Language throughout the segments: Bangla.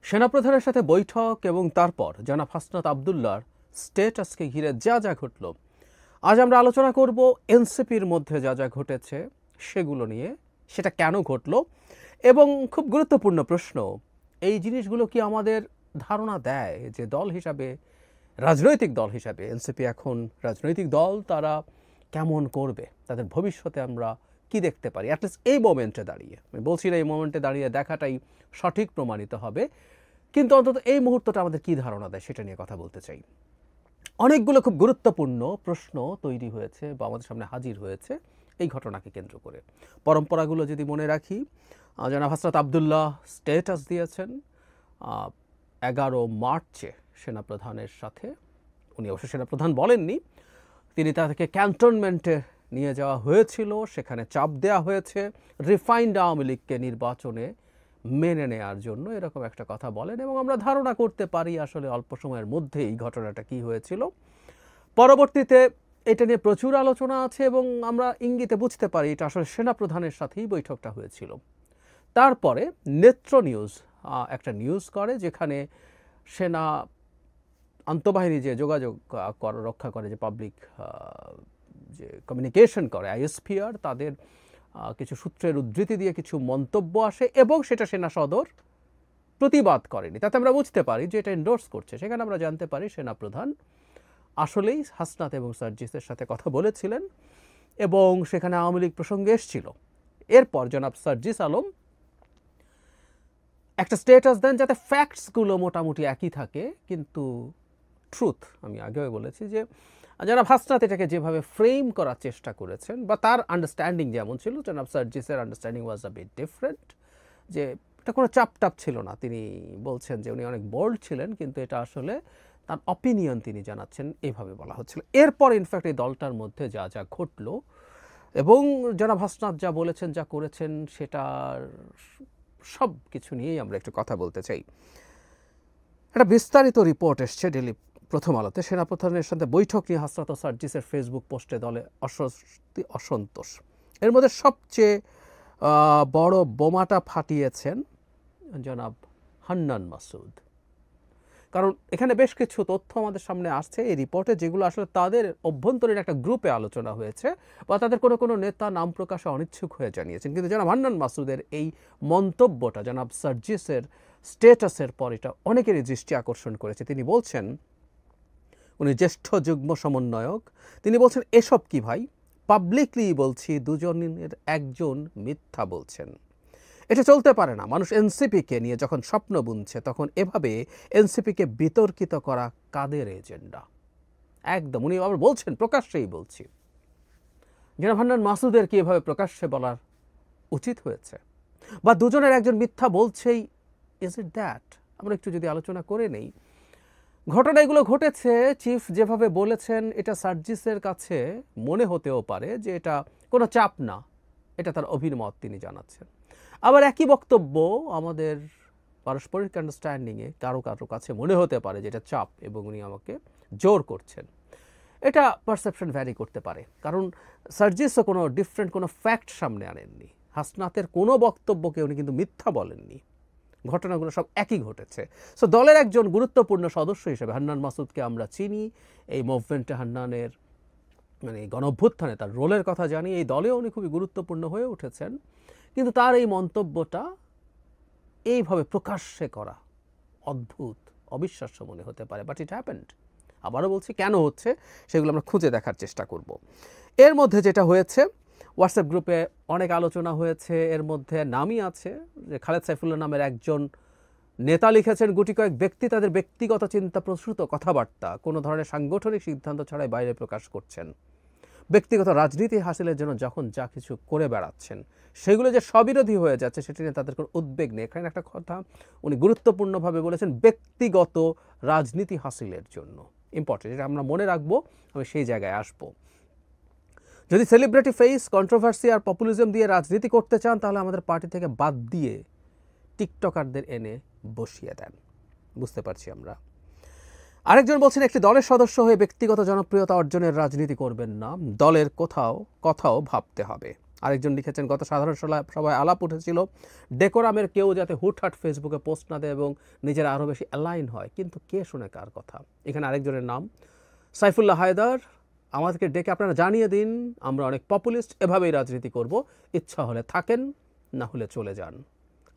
সেনাপ্রধানের সাথে বৈঠক এবং তারপর জনাব হাসনাত আবদুল্লাহর স্ট্যাটাসকে ঘিরে যা যা ঘটল, আজ আমরা আলোচনা করব এনসিপির মধ্যে যা যা ঘটেছে সেগুলো নিয়ে, সেটা কেন ঘটল এবং খুব গুরুত্বপূর্ণ প্রশ্ন, এই জিনিসগুলো কি আমাদের ধারণা দেয় যে দল হিসাবে, রাজনৈতিক দল হিসাবে এনসিপি এখন রাজনৈতিক দল, তারা কেমন করবে, তাদের ভবিষ্যতে আমরা কি দেখতে পারি অ্যাটলিস্ট এই মোমেন্টে দাঁড়িয়ে। আমি বলছি না এই মোমেন্টে দাঁড়িয়ে দেখাটাই সঠিক প্রমাণিত হবে, কিন্তু অন্তত এই মুহূর্তটা আমাদের কি ধারণা দেয় সেটা নিয়ে কথা বলতে চাই। অনেকগুলো খুব গুরুত্বপূর্ণ প্রশ্ন তৈরি হয়েছে বা আমাদের সামনে হাজির হয়েছে এই ঘটনাকে কেন্দ্র করে। পরম্পরাগুলো যদি মনে রাখি, জনাব হাসনাত আবদুল্লাহ স্ট্যাটাস দিয়েছেন 11 মার্চে সেনাপ্রধানের সাথে। উনি অবশ্য সেনাপ্রধান বলেননি, তিনি তাদেরকে ক্যান্টনমেন্টে নিয়ে যাওয়া হয়েছিল, সেখানে চাপ দেওয়া হয়েছে রিফাইন্ড আওয়ামী লীগকে নির্বাচনে মেনে নেওয়ার জন্য, এরকম একটা কথা বলেন এবং আমরা ধারণা করতে পারি আসলে অল্প সময়ের মধ্যে এই ঘটনাটা কি হয়েছিল। পরবর্তীতে এটা নিয়ে প্রচুর আলোচনা আছে এবং আমরা ইঙ্গিতে বুঝতে পারি এটা আসলে সেনাপ্রধানের সাথেই বৈঠকটা হয়েছিল। তারপরে নেত্র নিউজ একটা নিউজ করে, যেখানে সেনা আন্তঃবাহিনী যে যোগাযোগ রক্ষা করে, যে পাবলিক যে কমিউনিকেশন করে আইএসপিআর, তাদের কিছু সূত্রের উদ্ধৃতি দিয়ে কিছু মন্তব্য আসে এবং সেটা সেনা সদর প্রতিবাদ করেনি। তাতে আমরা বুঝতে পারি যে এটা এন্ডোর্স করছে। সেখানে আমরা জানতে পারি সেনাপ্রধান আসলেই হাসনাত এবং সার্জিসের সাথে কথা বলেছিলেন এবং সেখানে আওয়ামী লীগ প্রসঙ্গে এসেছিল। এরপর জনাব সার্জিস আলম একটা স্ট্যাটাস দেন যাতে ফ্যাক্টসগুলো মোটামুটি একই থাকে, কিন্তু ট্রুথ, আমি আগেও বলেছি যে জনাব হাসনাত এটাকে যেভাবে ফ্রেম করার চেষ্টা করেছেন বা তার আন্ডারস্ট্যান্ডিং যেমন ছিল, জনাব সার্জিসের understanding was a bit different, যে এটা কোনো চাপটাপ ছিল না। তিনি বলছেন যে উনি অনেক বোল্ড ছিলেন, কিন্তু এটা আসলে তার অপিনিয়ন তিনি জানাচ্ছেন, এইভাবে বলা হচ্ছিল। এরপর ইনফ্যাক্ট এই দলটার মধ্যে যা যা ঘটলো এবং জনাব হাসনাত যা বলেছেন, যা করেছেন, সেটার সব কিছু নিয়েই আমরা একটু কথা বলতে চাই। একটা বিস্তারিত রিপোর্ট এসছে ডেলি প্রথম আলোতে। সেনাপ্রধানের সাথে বৈঠক নিয়ে হাসনাত ও সার্জিসের ফেসবুক পোস্টে দলে অস্বস্তি, অসন্তোষ। এর মধ্যে সবচেয়ে বড় বোমাটা ফাটিয়েছেন জনাব হান্নান মাসুদ, কারণ এখানে বেশ কিছু তথ্য আমাদের সামনে আসছে এই রিপোর্টে, যেগুলো আসলে তাদের অভ্যন্তরীণ একটা গ্রুপে আলোচনা হয়েছে বা তাদের কোনো কোনো নেতা নাম প্রকাশে অনিচ্ছুক হয়ে জানিয়েছেন। কিন্তু জনাব হান্নান মাসুদের এই মন্তব্যটা জনাব সার্জিসের স্ট্যাটাসের পর এটা অনেকেরই দৃষ্টি আকর্ষণ করেছে। তিনি বলছেন, উনি জ্যেষ্ঠ যুগ্ম সমন্বয়ক, তিনি বলছেন এসব কি ভাই, পাবলিকলি বলছি দুজনের একজন মিথ্যা বলছেন, এটা চলতে পারে না। মানুষ এনসিপিকে নিয়ে যখন স্বপ্ন বুনছে তখন এভাবে এনসিপিকে বিতর্কিত করা কাদের এজেন্ডা? একদম উনি আবার বলছেন, প্রকাশ্যেই বলছি। জনাব হান্নান মাসুদের কি এভাবে প্রকাশ্যে বলার উচিত হয়েছে? বা দুজনের একজন মিথ্যা বলছেই, ইজ ইট দ্যাট? আমরা একটু যদি আলোচনা করে নেই, ঘটনা এগুলো ঘটেছে, চিফ যেভাবে বলেছেন এটা সার্জিসের কাছে মনে হতেও পারে যে এটা কোনো চাপ না, এটা তার অভিমত তিনি জানাচ্ছেন। আবার একই বক্তব্য আমাদের পারস্পরিক আন্ডারস্ট্যান্ডিংয়ে কারো কারো কাছে মনে হতে পারে যে এটা চাপ এবং উনি আমাকে জোর করছেন। এটা পারসেপশন ভ্যারি করতে পারে, কারণ সার্জিসও কোনো ডিফারেন্ট কোনো ফ্যাক্ট সামনে আনেননি। হাসনাতের কোনো বক্তব্যকে উনি কিন্তু মিথ্যা বলেননি, ঘটনাগুলো সব একই ঘটেছে। সো দলের একজন গুরুত্বপূর্ণ সদস্য হিসেবে হান্নান মাসুদকে আমরা চিনি, এই মুভমেন্টে হান্নানের মানে গণঅভ্যুত্থানে তার রোলের কথা জানি, এই দলেও উনি খুবই গুরুত্বপূর্ণ হয়ে উঠেছেন। কিন্তু তার এই মন্তব্যটা এইভাবে প্রকাশ্যে করা অদ্ভুত, অবিশ্বাস্য মনে হতে পারে, বাট ইট হ্যাপেন্ড। আবারও বলছি, কেন হচ্ছে সেগুলো আমরা খুঁজে দেখার চেষ্টা করব। এর মধ্যে যেটা হয়েছে, হোয়াটসঅ্যাপ গ্রুপে অনেক আলোচনা হয়েছে, এর মধ্যে নামই আছে যে খালেদ সাইফুল্লাহ নামের একজন নেতা লিখেছেন, গুটি কয়েক ব্যক্তি তাদের ব্যক্তিগত চিন্তা প্রসূত কথাবার্তা কোনো ধরনের সাংগঠনিক সিদ্ধান্ত ছাড়াই বাইরে প্রকাশ করছেন, ব্যক্তিগত রাজনীতি হাসিলের জন্য যখন যা কিছু করে বেড়াচ্ছেন সেগুলো যে স্ববিরোধী হয়ে যাচ্ছে সেটা নিয়ে তাদের কোনো উদ্বেগ নেই। এখানে একটা কথা উনি গুরুত্বপূর্ণভাবে বলেছেন, ব্যক্তিগত রাজনীতি হাসিলের জন্য। ইম্পর্টেন্ট, এটা আমরা মনে রাখবো, আমি সেই জায়গায় আসব। যদি সেলিব্রিটি ফেস, কন্ট্রোভার্সি আর পপুলিজম দিয়ে রাজনীতি করতে চান তাহলে আমাদের পার্টি থেকে বাদ দিয়ে টিকটকারদের এনে বসিয়ে দেন, বুঝতে পারছি আমরা। আরেকজন বলছেন, একটি দলের সদস্য হয়ে ব্যক্তিগত জনপ্রিয়তা অর্জনের রাজনীতি করবেন না, দলের কথাও ভাবতে হবে। আরেকজন লিখেছেন, গত সাধারণ সভায় আলাপ উঠেছিল ডেকোরামের কেউ যাতে হুটহাট ফেসবুকে পোস্ট না দেয় এবং নিজেরা আরও বেশি অ্যালাইন হয়, কিন্তু কে শোনে কার কথা। এখানে আরেকজনের নাম সাইফুল্লাহ হায়দার, আমাদেরকে ডেকে আপনারা জানিয়ে দিন, আমরা অনেক পপুলিস্ট, এভাবেই রাজনীতি করব, ইচ্ছা হলে থাকেন, না হলে চলে যান।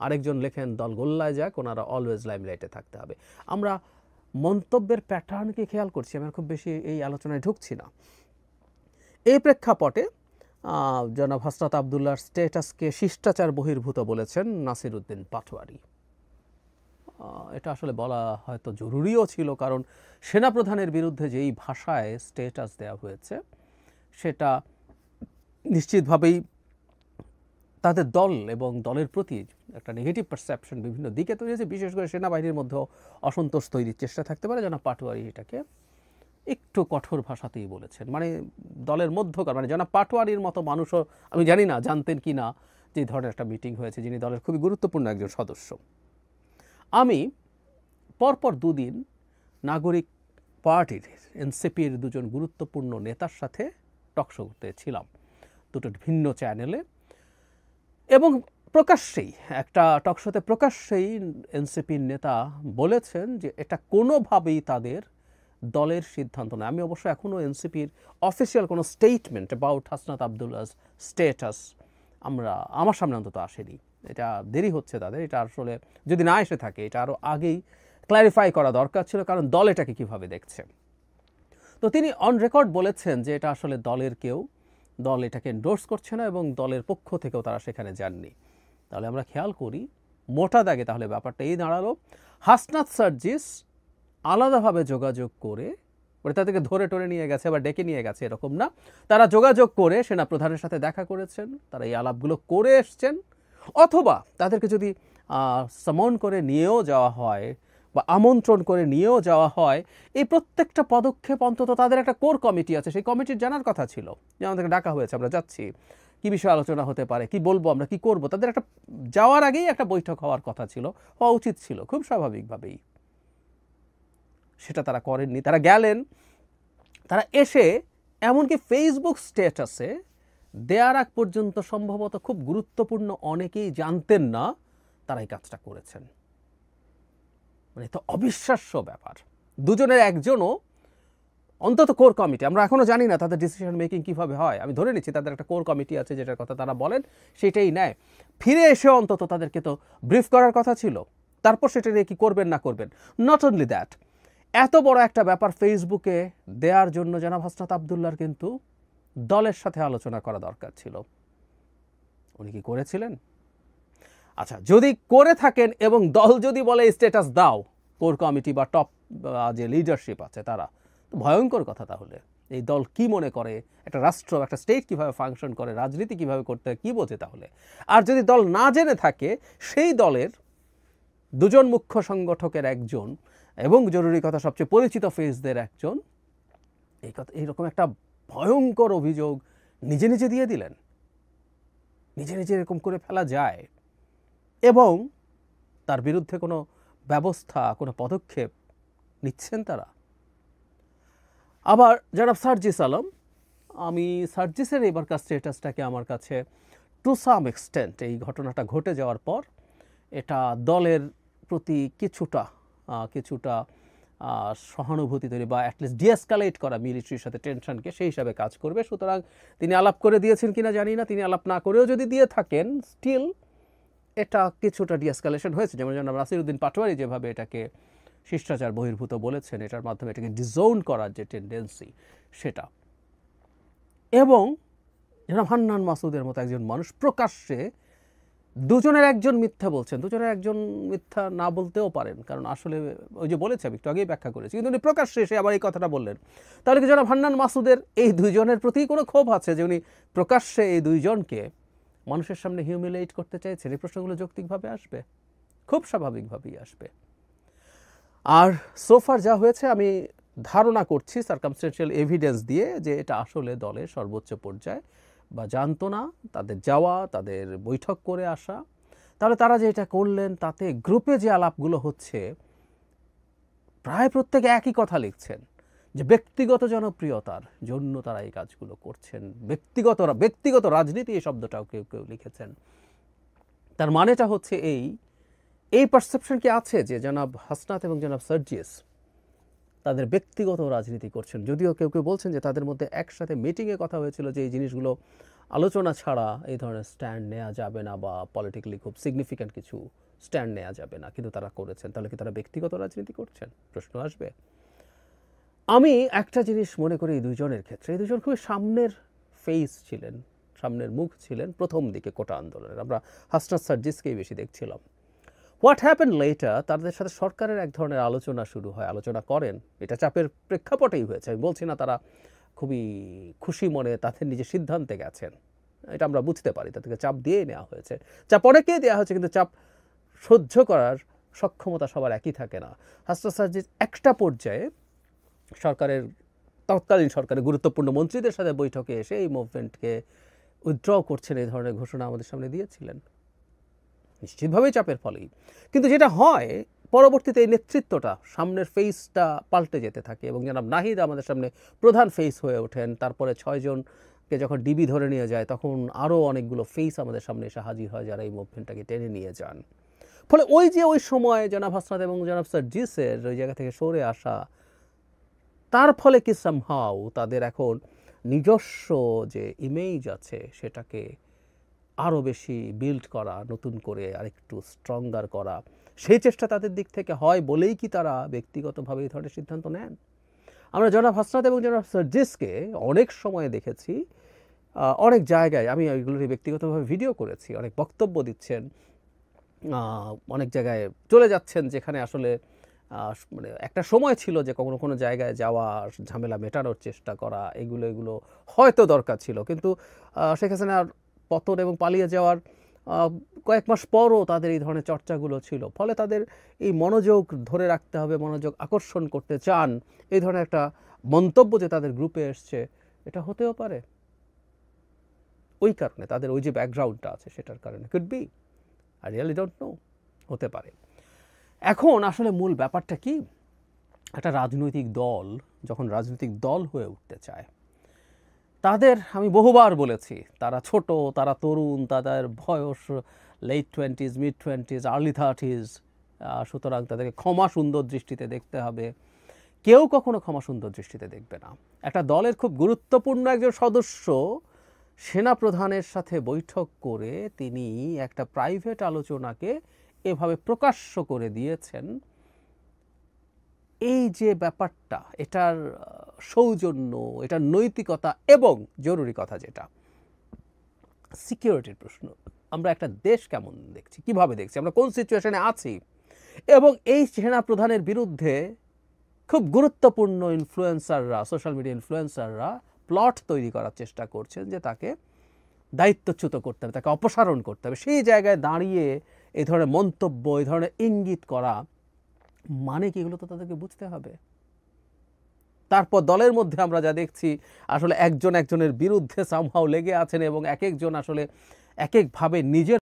আরেকজন লেখেন, দল গোল্লায় যাক, ওনারা অলওয়েজ লাইমলাইটে থাকতে হবে। আমরা মন্তব্যের প্যাটার্নকে খেয়াল করছি, আমরা খুব বেশি এই আলোচনায় ঢুকছি না। এই প্রেক্ষাপটে জনাব হাসনাত আবদুল্লাহর স্ট্যাটাসকে শিষ্টাচার বহির্ভূত বলেছেন নাসির উদ্দিন পাটোয়ারি। এটা আসলে বলা হয়তো জরুরিও ছিল, কারণ সেনাপ্রধানের বিরুদ্ধে যেই ভাষায় স্ট্যাটাস দেওয়া হয়েছে সেটা নিশ্চিতভাবেই তাদের দল এবং দলের প্রতি একটা নেগেটিভ পারসেপশন বিভিন্ন দিকে তৈরি হয়েছে, বিশেষ করে সেনাবাহিনীর মধ্যেও অসন্তোষ তৈরির চেষ্টা থাকতে পারে। জনাব পাটোয়ারি এটাকে একটু কঠোর ভাষাতেই বলেছেন, মানে দলের মধ্যকার, মানে জনাব পাটোয়ারির মতো মানুষও আমি জানি না জানতেন কি না যে ধরনের একটা মিটিং হয়েছে, যিনি দলের খুবই গুরুত্বপূর্ণ একজন সদস্য। আমি পরপর দুদিন নাগরিক পার্টির এনসিপির দুজন গুরুত্বপূর্ণ নেতার সাথে টকশোতে ছিলাম, দুটো ভিন্ন চ্যানেলে, এবং প্রকাশ্যেই একটা টকশোতে প্রকাশ্যেই এনসিপির নেতা বলেছেন যে এটা কোনোভাবেই তাদের দলের সিদ্ধান্ত নয়। আমি অবশ্য এখনও এনসিপির অফিসিয়াল কোনো স্টেটমেন্ট অ্যাবাউট হাসনাত আবদুল্লাহর স্ট্যাটাস আমার সামনে অন্তত আসেনি। এটা দেরি হচ্ছে তাদের, এটা আসলে যদি না এসে থাকে এটা আরও আগেই ক্ল্যারিফাই করা দরকার ছিল, কারণ দল এটাকে কীভাবে দেখছে। তো তিনি অন রেকর্ড বলেছেন যে এটা আসলে দলের কেউ, দল এটাকে এন্ডোর্স করছে না এবং দলের পক্ষ থেকেও তারা সেখানে যাননি। তাহলে আমরা খেয়াল করি মোটা দাগে তাহলে ব্যাপারটা এই দাঁড়ালো, হাসনাত সার্জিস আলাদাভাবে যোগাযোগ করে, মানে তাদেরকে ধরে টরে নিয়ে গেছে বা ডেকে নিয়ে গেছে এরকম না, তারা যোগাযোগ করে সেনাপ্রধানের সাথে দেখা করেছেন, তারা এই আলাপগুলো করে এসছেন, অথবা তাদেরকে যদি সমন করে নিয়েও যাওয়া হয় বা আমন্ত্রণ করে নিয়েও যাওয়া হয়, এই প্রত্যেকটা পদক্ষেপ অন্তত তাদের একটা কোর কমিটি আছে, সেই কমিটির জানার কথা ছিল যে আমাদেরকে ডাকা হয়েছে, আমরা যাচ্ছি, কী বিষয়ে আলোচনা হতে পারে, কি বলবো আমরা, কি করব, তাদের একটা যাওয়ার আগেই একটা বৈঠক হওয়ার কথা ছিল, হওয়া উচিত ছিল খুব স্বাভাবিকভাবেই। সেটা তারা করেননি, তারা গেলেন, তারা এসে এমনকি ফেসবুক স্ট্যাটাসে দেয়ার আগ পর্যন্ত সম্ভবত খুব গুরুত্বপূর্ণ অনেকেই জানতেন না তারা এই কাজটা করেছেন। মানে তো অবিশ্বাস্য ব্যাপার। দুজনের একজনও অন্তত কোর কমিটি, আমরা এখনও জানি না তাদের ডিসিশন মেকিং কীভাবে হয়, আমি ধরে নিচ্ছি তাদের একটা কোর কমিটি আছে যেটার কথা তারা বলেন সেটাই নেয়, ফিরে এসে অন্তত তাদেরকে তো ব্রিফ করার কথা ছিল, তারপর সেটা নিয়ে কী করবেন না করবেন। নট অনলি দ্যাট, এত বড় একটা ব্যাপার ফেসবুকে দেওয়ার জন্য জনাব হাসনাত আবদুল্লাহর কিন্তু দলের সাথে আলোচনা করা দরকার ছিল। উনি কি করেছিলেন? আচ্ছা, যদি করে থাকেন এবং দল যদি বলে স্ট্যাটাস দাও, কোর কমিটি বা টপ যে লিডারশিপ আছে তারা, তো ভয়ঙ্কর কথা। তাহলে এই দল কি মনে করে, একটা রাষ্ট্র, একটা স্টেট কীভাবে ফাংশন করে, রাজনীতি কীভাবে করতে হয়, কী বোঝে তাহলে? আর যদি দল না জেনে থাকে, সেই দলের দুজন মুখ্য সংগঠকের একজন এবং জরুরি কথা সবচেয়ে পরিচিত ফেসদের একজন এই কথা, এইরকম একটা ভয়ঙ্কর অভিযোগ নিজে নিজে দিয়ে দিলেন, নিজে নিজে এরকম করে ফেলা যায় এবং তার বিরুদ্ধে কোনো ব্যবস্থা, কোনো পদক্ষেপ নিচ্ছেন তারা। আবার জনাব সার্জিস আলম, আমি সার্জিসের এবারকার স্ট্যাটাসটাকে আমার কাছে টু সাম এক্সটেন্ট, এই ঘটনাটা ঘটে যাওয়ার পর এটা দলের প্রতি কিছুটা সহানুভূতি তৈরি বা অ্যাটলিস্ট ডিএসকালেট করা মিলিটারির সাথে টেনশনকে, সেই হিসাবে কাজ করবে। সুতরাং তিনি আলাপ করে দিয়েছেন কিনা জানি না, তিনি আলাপ না করেও যদি দিয়ে থাকেন, স্টিল এটা কিছুটা ডিএসকালেশন হয়েছে। যেমন জনাব নাসির উদ্দিন পাটোয়ারি যেভাবে এটাকে শিষ্টাচার বহির্ভূত বলেছেন, এটার মাধ্যমে এটাকে ডিজোন করার যে টেন্ডেন্সি সেটা, এবং জনাব হান্নান মাসুদের মতো একজন মানুষ প্রকাশ্যে দুজনের একজন মিথ্যা বলছেন, দুজনের একজন মিথ্যা না বলতেও পারেন, কারণ আসলে ওই যে বলেছে, আমি একটু আগেই ব্যাখ্যা করেছি, কিন্তু উনি প্রকাশ্যে এসে আবার এই কথাটা বললেন। তাহলে কি জনাব হান্নান মাসুদের এই দুইজনের প্রতি কোনো ক্ষোভ আছে যে উনি প্রকাশ্যে এই দুইজনকে মানুষের সামনে হিউমিলেট করতে চাইছেন? এই প্রশ্নগুলো যৌক্তিকভাবে আসবে, খুব স্বাভাবিকভাবেই আসবে। আর সোফার যা হয়েছে, আমি ধারণা করছি সার্কামস্টেন্সিয়াল এভিডেন্স দিয়ে যে এটা আসলে দলের সর্বোচ্চ পর্যায়ে বা জানতো না, তাদের যাওয়া, তাদের বৈঠক করে আসা, তাহলে তারা যে এটা করলেন তাতে গ্রুপে যে আলাপগুলো হচ্ছে প্রায় প্রত্যেকে একই কথা লিখছেন যে ব্যক্তিগত জনপ্রিয়তার জন্য তারা এই কাজগুলো করছেন, ব্যক্তিগত রাজনীতি এই শব্দটাও কেউ কেউ লিখেছেন। তার মানেটা হচ্ছে এই পারসেপশন কি আছে যে জনাব হাসনাত এবং জনাব সার্জিস তাদের ব্যক্তিগত রাজনীতি করছেন? যদিও কেউ কেউ বলছেন যে তাদের মধ্যে একসাথে মিটিংয়ে কথা হয়েছিল যে এই জিনিসগুলো আলোচনা ছাড়া এই ধরনের স্ট্যান্ড নেওয়া যাবে না, বা পলিটিক্যালি খুব সিগনিফিক্যান্ট কিছু স্ট্যান্ড নেওয়া যাবে না, কিন্তু তারা করেছেন। তাহলে কি তারা ব্যক্তিগত রাজনীতি করছেন? প্রশ্ন আসবে। আমি একটা জিনিস মনে করি এই দুজনের ক্ষেত্রে, এই দুজন খুবই সামনের ফেস ছিলেন, সামনের মুখ ছিলেন প্রথম দিকে কোটা আন্দোলনের। আমরা হাসনাত সার্জিসকেই বেশি দেখছিলাম। হোয়াট হ্যাপেন লেটার, তাদের সাথে সরকারের এক ধরনের আলোচনা শুরু হয়, আলোচনা করেন, এটা চাপের প্রেক্ষাপটেই হয়েছে। আমি বলছি না তারা খুবই খুশি মনে তাদের নিজের সিদ্ধান্তে গেছেন, এটা আমরা বুঝতে পারি, তাদেরকে চাপ দিয়েই নেওয়া হয়েছে। চাপ অনেকেই দেওয়া হয়েছে, কিন্তু চাপ সহ্য করার সক্ষমতা সবার একই থাকে না। হাসনাত সার্জিস একটা পর্যায়ে তৎকালীন সরকারের গুরুত্বপূর্ণ মন্ত্রীদের সাথে বৈঠকে এসে এই মুভমেন্টকে উইথড্র করছেন এই ধরনের ঘোষণা আমাদের সামনে দিয়েছিলেন, নিশ্চিতভাবেই চাপের ফলেই। কিন্তু যেটা হয় পরবর্তীতে এই নেতৃত্বটা, সামনের ফেসটা পাল্টে যেতে থাকে, এবং জনাব নাহিদ আমাদের সামনে প্রধান ফেস হয়ে ওঠেন। তারপরে 6 জনকে যখন ডিবি ধরে নিয়ে যায়, তখন আরও অনেকগুলো ফেস আমাদের সামনে এসে হাজির হয়, যারা এই মুভমেন্টটাকে টেনে নিয়ে যান। ফলে ওই সময় জনাব হাসনাত এবং জনাব সার্জিসের ওই জায়গা থেকে সরে আসা, তার ফলে কি সামহাউ তাদের এখন নিজস্ব যে ইমেজ আছে সেটাকে আরও বেশি বিল্ড করা, নতুন করে আরেকটু স্ট্রঙ্গার করা, সেই চেষ্টা তাদের দিক থেকে হয় বলেই কি তারা ব্যক্তিগতভাবে এই ধরনের সিদ্ধান্ত নেন? আমরা জনাব হাসনাত এবং জনাব সার্জিসকে অনেক সময় দেখেছি, অনেক জায়গায়, আমি এগুলোর ব্যক্তিগতভাবে ভিডিও করেছি, অনেক বক্তব্য দিচ্ছেন, অনেক জায়গায় চলে যাচ্ছেন যেখানে আসলে মানে একটা সময় ছিল যে কোনো জায়গায় যাওয়া, ঝামেলা মেটানোর চেষ্টা করা, এগুলো হয়তো দরকার ছিল। কিন্তু শেখ হাসিনার পতন এবং পালিয়ে যাওয়ার কয়েক মাস পরও তাদের এই ধরনের চর্চাগুলো ছিল। ফলে তাদের এই মনোযোগ ধরে রাখতে হবে, মনোযোগ আকর্ষণ করতে চান, এই ধরনের একটা মন্তব্য যে তাদের গ্রুপে এসছে, এটা হতেও পারে ওই কারণে, তাদের ওই যে ব্যাকগ্রাউন্ডটা আছে সেটার কারণে। Could be, I really don't know, হতে পারে। এখন আসলে মূল ব্যাপারটা কি, একটা রাজনৈতিক দল যখন রাজনৈতিক দল হয়ে উঠতে চায়, তাদের, আমি বহুবার বলেছি, তারা ছোট, তারা তরুণ, তাদের বয়স late 20s, mid 20s, early 30s, সুতরাং তাদেরকে ক্ষমা সুন্দর দৃষ্টিতে দেখতে হবে। কেউ কখনো ক্ষমা সুন্দর দৃষ্টিতে দেখবে না। একটা দলের খুব গুরুত্বপূর্ণ একজন সদস্য সেনাপ্রধানের সাথে বৈঠক করে তিনি একটা প্রাইভেট আলোচনাকে এভাবে প্রকাশ্য করে দিয়েছেন। এই যে ব্যাপারটা, এটার সৌজন্য, এটার নৈতিকতা, এবং জরুরি কথা যেটা সিকিউরিটির প্রশ্ন, আমরা একটা দেশ কেমন দেখছি, কিভাবে দেখছি, আমরা কোন সিচুয়েশনে আছি, এবং এই সেনাপ্রধানের বিরুদ্ধে খুব গুরুত্বপূর্ণ ইনফ্লুয়েন্সাররা, সোশ্যাল মিডিয়া ইনফ্লুয়েন্সাররা প্লট তৈরি করার চেষ্টা করছেন যে তাকে দায়িত্বচ্যুত করতে হবে, তাকে অপসারণ করতে হবে। সেই জায়গায় দাঁড়িয়ে এই ধরনের মন্তব্য, এই ধরনের ইঙ্গিত করা মানে কি, এগুলো তো তাদেরকে বুঝতে হবে। তারপর দলের মধ্যে আমরা যা দেখছি, আসলে একজন একজনের বিরুদ্ধে সামহাও লেগে আছেন, এবং এক একজন আসলে এক একভাবে নিজের